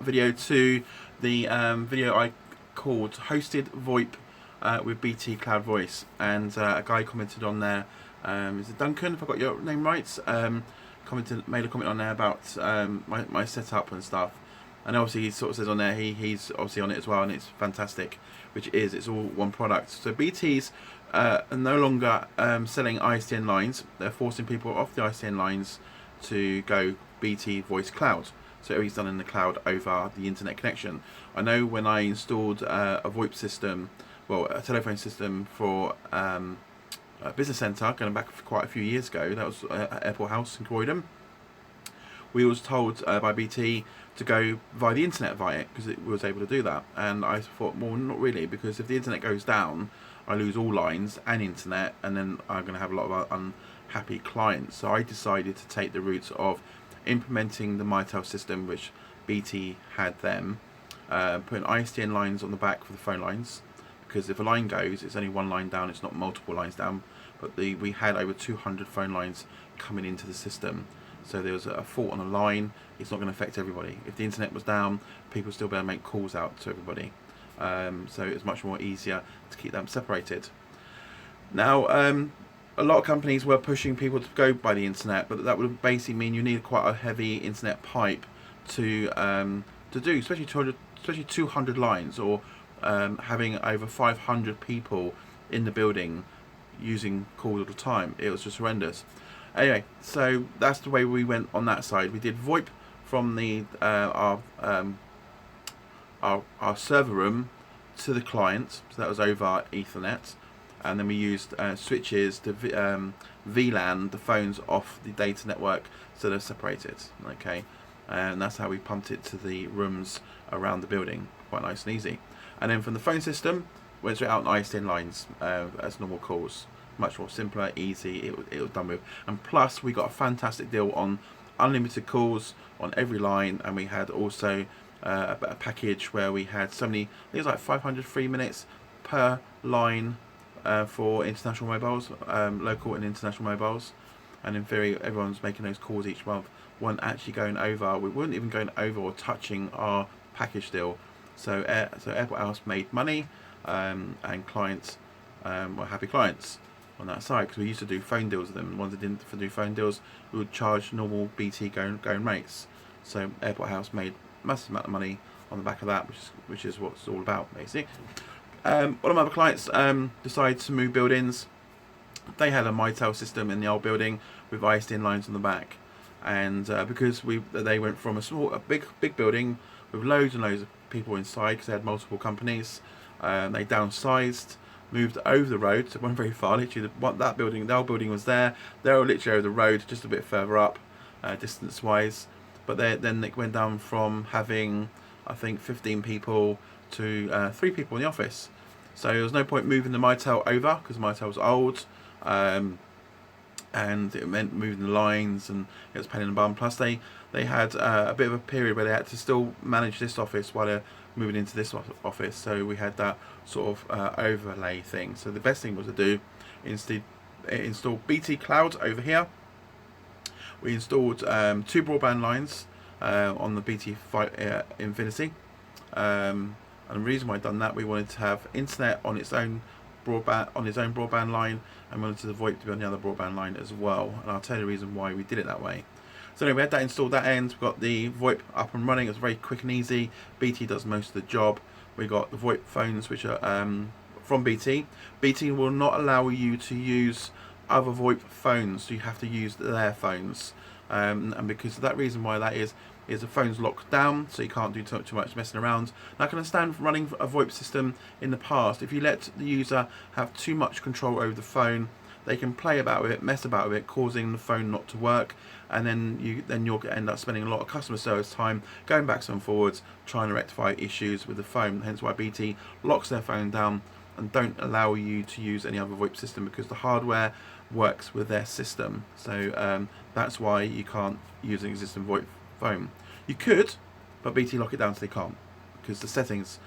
video to the video I called Hosted VoIP with BT Cloud Voice, and a guy commented on there, is it Duncan, if I got your name right, made a comment on there about my setup and stuff, and obviously he sort of says on there he's obviously on it as well, and it's fantastic, which it's all one product. So BT's are no longer selling ISDN lines. They're forcing people off the ISDN lines to go BT Voice Cloud. So everything's done in the cloud over the internet connection. I know when I installed a VoIP system, well, a telephone system for a business centre, going back quite a few years ago, that was at Airport House in Croydon, we was told by BT to go via the internet via it, because it was able to do that. And I thought, well, not really, because if the internet goes down, I lose all lines and internet, and then I'm going to have a lot of unhappy clients. So I decided to take the route of implementing the Mitel system, which BT had them, putting ISDN lines on the back for the phone lines, because if a line goes, it's only one line down, it's not multiple lines down. But we had over 200 phone lines coming into the system, so there was a fault on a line, it's not going to affect everybody. If the internet was down, people still be able to make calls out to everybody, so it's much more easier to keep them separated. Now, a lot of companies were pushing people to go by the internet, but that would basically mean you need quite a heavy internet pipe to do, especially 200 lines, or having over 500 people in the building using calls all the time. It was just horrendous. Anyway, so that's the way we went on that side. We did VoIP from the our server room to the client, so that was over Ethernet. And then we used switches to VLAN the phones off the data network, so they're separated. Okay, and that's how we pumped it to the rooms around the building, quite nice and easy. And then from the phone system, went straight out on ISDN lines as normal calls. Much more simpler, easy. It was done with. And plus, we got a fantastic deal on unlimited calls on every line, and we had also a package where we had so many. I think it was like 500 free minutes per line. For international mobiles, local and international mobiles, and in theory everyone's making those calls each month, weren't actually going over, we weren't even going over or touching our package deal. So Airport House made money, and clients were happy clients on that side, because we used to do phone deals with them. The ones that didn't do phone deals, we would charge normal BT going rates. So Airport House made a massive amount of money on the back of that, which is what it's all about, basically. One of my other clients decided to move buildings. They had a Mitel system in the old building with ISDN lines on the back, and because they went from a big building with loads and loads of people inside, because they had multiple companies, they downsized, moved over the road, so it wasn't very far. Literally, the old building was there. They were literally over the road, just a bit further up, distance-wise. But then it went down from having, I think, 15 people to 3 people in the office. So there was no point moving the Mitel over, because Mitel was old, and it meant moving the lines, and it was a pain in the bum. Plus they had a bit of a period where they had to still manage this office while they're moving into this office, so we had that sort of overlay thing. So the best thing was to do, instead, install BT Cloud over here. We installed 2 broadband lines on the BT Infinity. And the reason why I'd done that, we wanted to have internet on its own broadband line, and we wanted the VoIP to be on the other broadband line as well. And I'll tell you the reason why we did it that way. So anyway, we had that installed that end. We got the VoIP up and running. It was very quick and easy. BT does most of the job. We got the VoIP phones, which are from BT. BT will not allow you to use other VoIP phones, so you have to use their phones. And because of that reason why that is the phone's locked down, so you can't do too much messing around. Now, I can understand running a VoIP system in the past, if you let the user have too much control over the phone, they can play about with it, mess about with it, causing the phone not to work, and then you'll end up spending a lot of customer service time going backwards and forwards trying to rectify issues with the phone. Hence why BT locks their phone down and don't allow you to use any other VoIP system, because the hardware works with their system. So that's why you can't use an existing VoIP phone. You could, but BT lock it down so they can't, because the settings,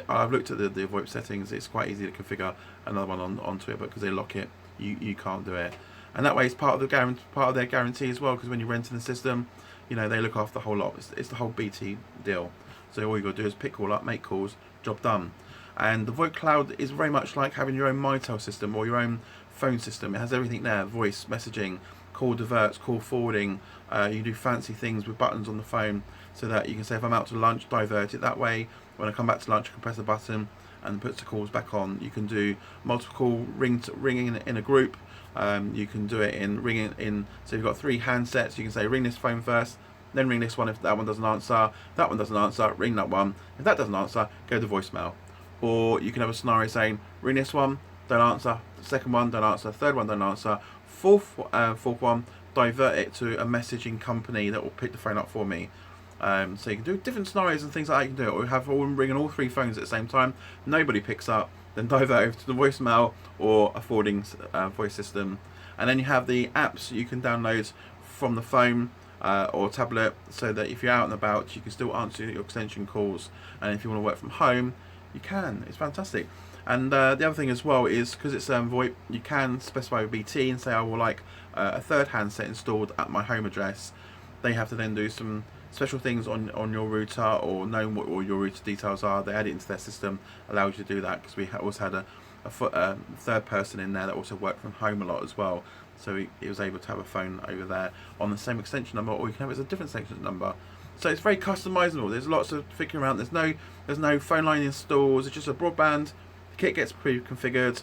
I've looked at the VoIP settings, it's quite easy to configure another one onto it, but because they lock it, you can't do it. And that way it's part of their guarantee as well, because when you're renting the system, You know, they look after the whole lot. It's the whole BT deal. So all you got to do is pick all up, make calls, job done. And the VoIP cloud is very much like having your own Mitel system or your own phone system. It has everything there: voice, messaging, call diverts, call forwarding. You do fancy things with buttons on the phone, so that you can say, if I'm out to lunch, divert it that way. When I come back to lunch, I can press a button and puts the calls back on. You can do multiple call ringing in a group. You can do it in ringing in. So you've got 3 handsets. You can say, ring this phone first, then ring this one. If that one doesn't answer, that one doesn't answer, ring that one. If that doesn't answer, go to voicemail. Or you can have a scenario saying, ring this one, don't answer. The second one, don't answer. Third one, don't answer. Fourth one, divert it to a messaging company that will pick the phone up for me. So you can do different scenarios and things like that. You can do it, or have ringing all 3 phones at the same time. Nobody picks up, then divert over to the voicemail or a forwarding voice system. And then you have the apps you can download from the phone or tablet, so that if you're out and about, you can still answer your extension calls. And if you want to work from home, you can. It's fantastic. And the other thing as well is, because it's VoIP, you can specify with BT and say, I will like a 3rd handset installed at my home address. They have to then do some special things on your router, or knowing what all your router details are. They add it into their system, allows you to do that, because we also had a 3rd person in there that also worked from home a lot as well. So he was able to have a phone over there on the same extension number, or you can have it as a different extension number. So it's very customizable. There's lots of figuring around. There's no phone line installs. It's just a broadband. The kit gets pre-configured.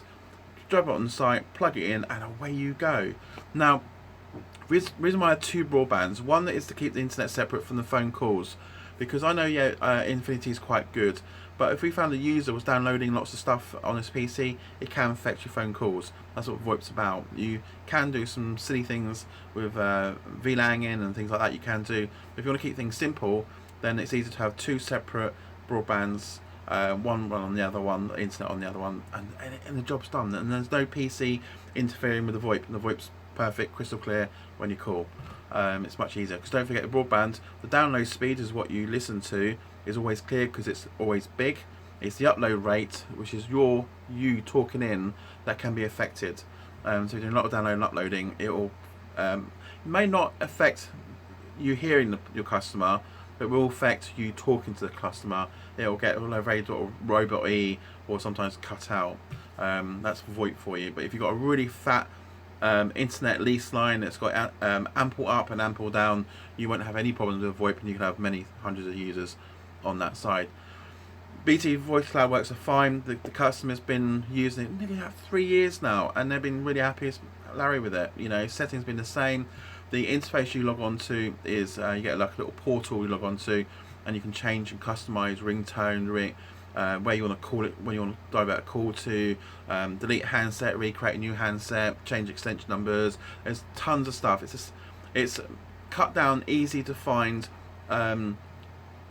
Drop it on the site, plug it in, and away you go. Now, reason why I have 2 broadbands. One that is to keep the internet separate from the phone calls, because I know Infinity is quite good, but if we found a user was downloading lots of stuff on his PC, it can affect your phone calls. That's what VoIP's about. You can do some silly things with VLANing and things like that. You can do. If you want to keep things simple, then it's easy to have 2 separate broadbands. One on the other one, internet on the other one, and the job's done. And there's no PC interfering with the VoIP. And the VoIP's perfect, crystal clear when you call. It's much easier, because don't forget, the broadband, the download speed is what you listen to, is always clear, because it's always big. It's the upload rate, which is you talking in, that can be affected. So if you're doing a lot of downloading and uploading, it will may not affect you hearing your customer, but it will affect you talking to the customer. It will get very robot-y, or sometimes cut out. That's VoIP for you. But if you've got a really fat internet lease line that's got ample up and ample down, you won't have any problems with VoIP, and you can have many hundreds of users on that side. BT Voice Cloud works are fine. The customer's been using it nearly 3 years now, and they've been really happy as Larry with it. You know, settings been the same. The interface you log on to is you get like a little portal you log on to, and you can change and customize ringtone, where you want to call it, when you want to divert a call to, delete handset, recreate a new handset, change extension numbers. There's tons of stuff. It's cut down, easy to find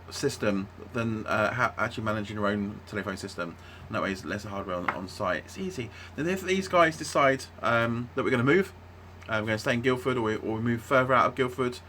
system than actually managing your own telephone system. And that way it's less hardware on site. It's easy. Then if these guys decide that we're going to move, we're going to stay in Guildford, or we move further out of Guildford,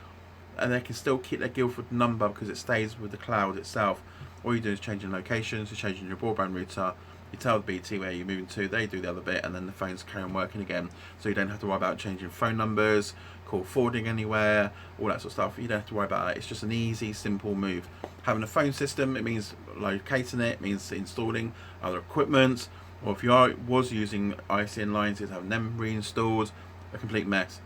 and they can still keep their Guildford number because it stays with the cloud itself. All you do is changing locations, you're changing your broadband router, you tell the BT where you're moving to, they do the other bit, and then the phones carry on working again. So you don't have to worry about changing phone numbers, call forwarding anywhere, all that sort of stuff. You don't have to worry about that. It's just an easy, simple move. Having a phone system, it means locating it, means installing other equipment, or if you was using ISDN lines, it's having them reinstalled, a complete mess.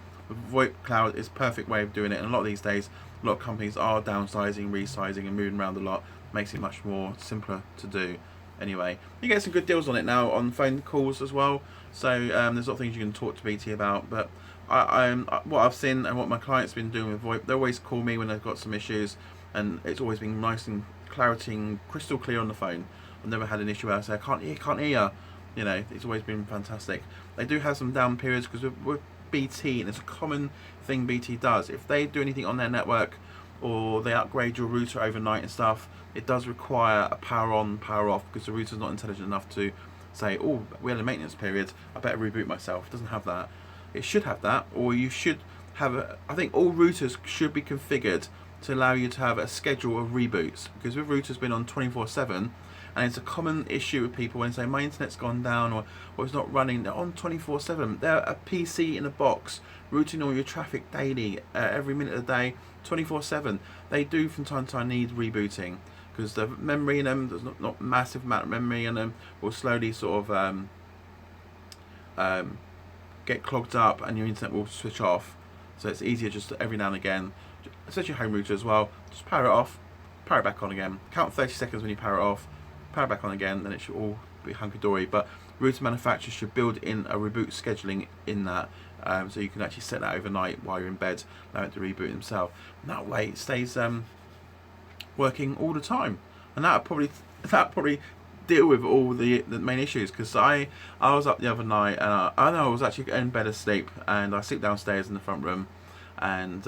VoIP Cloud is a perfect way of doing it, and a lot of these days, a lot of companies are downsizing, resizing, and moving around a lot. Makes it much more simpler to do. Anyway, you get some good deals on it now on phone calls as well. So there's a lot of things you can talk to BT about. But what I've seen and what my clients been doing with VoIP, they always call me when they've got some issues, and it's always been nice and clarity and crystal clear on the phone. I've never had an issue where I say I can't hear you. You know, it's always been fantastic. They do have some down periods, because with BT, and it's a common thing BT does, if they do anything on their network, or they upgrade your router overnight and stuff, it does require a power on, power off, because the router's not intelligent enough to say, oh, we had a maintenance period, I better reboot myself. It doesn't have that. It should have that, or you should have I think all routers should be configured to allow you to have a schedule of reboots, because with routers being on 24/7, and it's a common issue with people when they say my internet's gone down or it's not running. They're on 24/7. They're a PC in a box, routing all your traffic daily, every minute of the day, 24/7. They do from time to time need rebooting, because the memory in them, there's not massive amount of memory in them, will slowly sort of get clogged up, and your internet will switch off. So it's easier just to, every now and again, especially home router as well, just power it off, power it back on again. Count 30 seconds when you power it off, power it back on again, then it should all be hunky-dory. But router manufacturers should build in a reboot scheduling in that, so you can actually set that overnight while you're in bed, allow it to reboot themselves. And that way it stays working all the time, and that probably deal with all the main issues. Because I was up the other night, and I know I was actually in bed asleep, and I sleep downstairs in the front room, and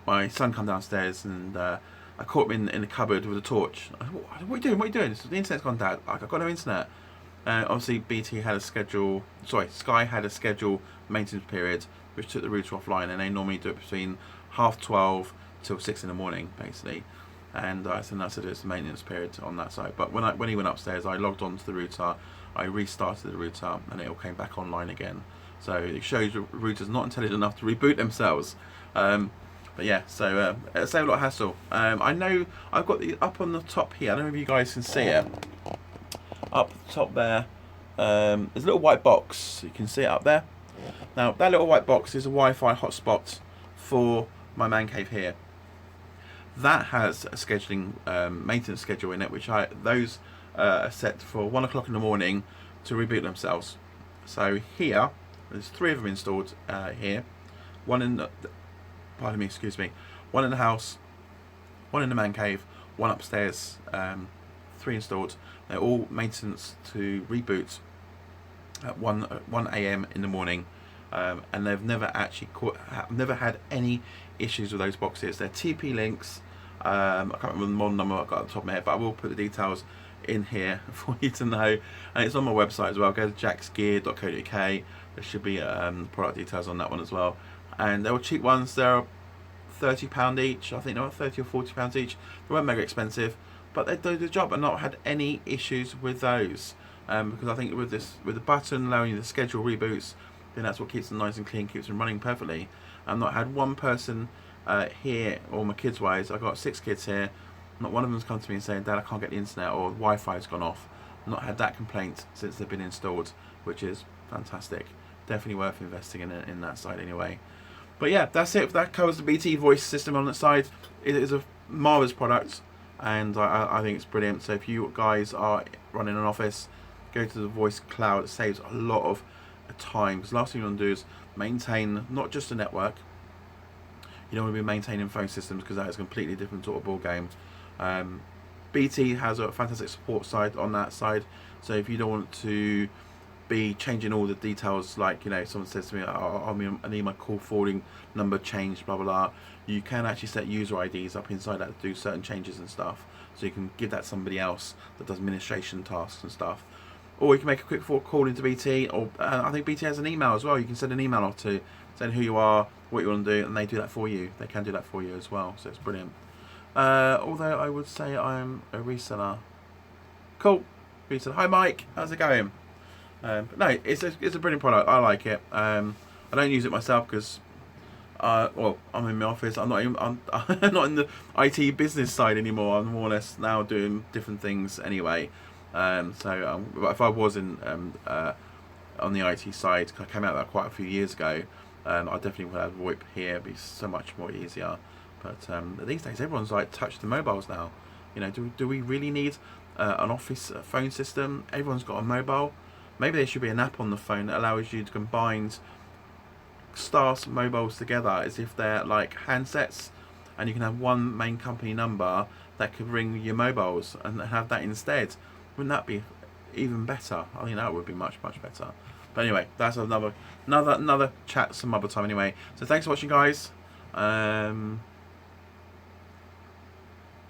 my son come downstairs, and I caught him in the cupboard with a torch. I said, what are you doing? What are you doing? The internet's gone down. I've got no internet. Obviously BT had a schedule, Sky had a scheduled maintenance period which took the router offline, and they normally do it between 12:30 till 6 in the morning basically. And I said it's a maintenance period on that side. But when he went upstairs, I logged on to the router, I restarted the router, and it all came back online again. So it shows routers not intelligent enough to reboot themselves. But yeah, so it saved a lot of hassle. I know I've got the up on the top here. I don't know if you guys can see it. Up the top there, there's a little white box. You can see it up there. Now that little white box is a Wi-Fi hotspot for my man cave here. That has a scheduling maintenance schedule in it, which those are set for 1 o'clock in the morning to reboot themselves. So here, there's 3 of them installed here. One in the, pardon me, excuse me. One in the house, one in the man cave, one upstairs. 3 installed. They're all maintenance to reboot at 1 a.m. in the morning, and they've never actually never had any issues with those boxes. They're TP links. I can't remember the model number I've got at the top of my head, but I will put the details in here for you to know, and it's on my website as well. Go to jacksgear.co.uk. There should be product details on that one as well. And they were cheap ones. They're £30 each. I think they were £30 or £40 each. They weren't mega expensive, but they do the job, and not had any issues with those. Because I think with the button allowing you to schedule reboots, then that's what keeps them nice and clean, keeps them running perfectly. I've not had one person here, or my kids wise, I've got 6 kids here, not one of them's come to me and saying, Dad, I can't get the internet, or Wi-Fi's gone off. Not had that complaint since they've been installed, which is fantastic. Definitely worth investing in that side anyway. But yeah, that's it. That covers the BT voice system on that side. It is a marvellous product, and I think it's brilliant. So if you guys are running an office, go to the voice cloud. It saves a lot of time, because last thing you want to do is maintain not just a network. You don't want to be maintaining phone systems, because that is a completely different sort of ball game. BT has a fantastic support side on that side, so if you don't want to be changing all the details, like, you know, someone says to me, I need my call forwarding number changed, blah blah blah, you can actually set user IDs up inside that to do certain changes and stuff, so you can give that to somebody else that does administration tasks and stuff. Or you can make a quick call into BT, or I think BT has an email as well. You can send an email off to saying who you are, what you want to do, and they do that for you. They can do that for you as well, so it's brilliant. Although I would say I'm a reseller. Cool, reseller. Hi Mike, how's it going? But no, it's a brilliant product. I like it. I don't use it myself because, well, I'm in my office. I'm not not in the IT business side anymore. I'm more or less now doing different things anyway. But if I was in on the IT side, I came out of that quite a few years ago, I definitely would have VoIP here. It'd be so much more easier. But these days, everyone's like touch the mobiles now. You know, do we really need an office phone system? Everyone's got a mobile. Maybe there should be an app on the phone that allows you to combine staff mobiles together as if they're like handsets, and you can have one main company number that could ring your mobiles and have that instead. Wouldn't that be even better? I think that would be much better. But anyway, that's another chat some other time anyway. So thanks for watching, guys.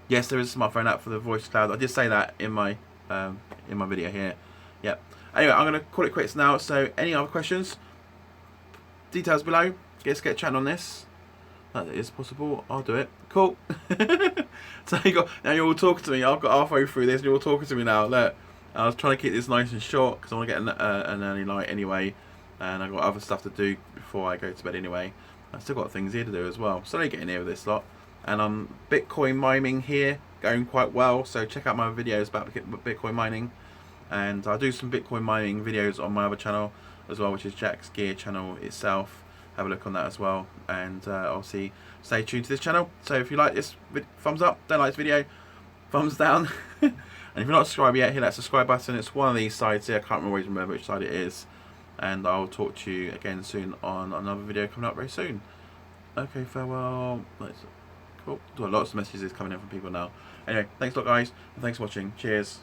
Yes, there is a smartphone app for the voice cloud. I did say that in my video here. Yep. Anyway, I'm going to call it quits now. So any other questions? Details below. Let's get chatting on this. That is possible. I'll do it. Cool. Cool. So now you're all talking to me. I've got halfway through this and you're all talking to me now. Look, I was trying to keep this nice and short because I want to get an early night anyway. And I've got other stuff to do before I go to bed anyway. I've still got things here to do as well. So I getting here with this lot. And I'm Bitcoin mining here, going quite well. So check out my videos about Bitcoin mining. And I do some Bitcoin mining videos on my other channel as well, which is Jack's Gear channel itself. Have a look on that as well. And obviously stay tuned to this channel. So if you like this, thumbs up. Don't like this video, thumbs down. And if you're not subscribed yet, hit that subscribe button. It's one of these sides here. I can't always remember which side it is. And I'll talk to you again soon on another video coming up very soon. Okay, farewell. Cool. Lots of messages coming in from people now. Anyway, thanks a lot, guys. And thanks for watching. Cheers.